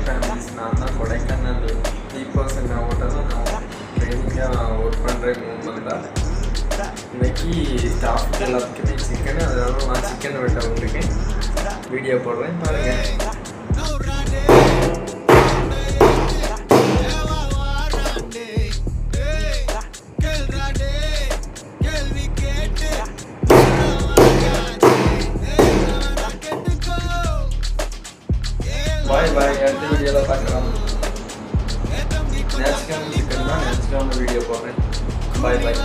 Families. நான் தான் கொடைக்கானல் 3% ஹோட்டலில் நான் ட்ரைனிங்காக ஒர்க் பண்ணுறேன் 3 மந்தாக. இன்னைக்கு ஸ்டாஃப் எல்லாத்துக்குமே சிக்கன், அதனால நான் சிக்கன் வெட்ட வந்திருக்கேன். வீடியோ போடுறேன் பாருங்கள். பாய் பாய். அடுத்த வீடியோவில் பார்க்கலாம். நேச்சுரல் சிக்கன் தான் நேச்சுரல் வீடியோ போடுறேன். பாய் பாய்.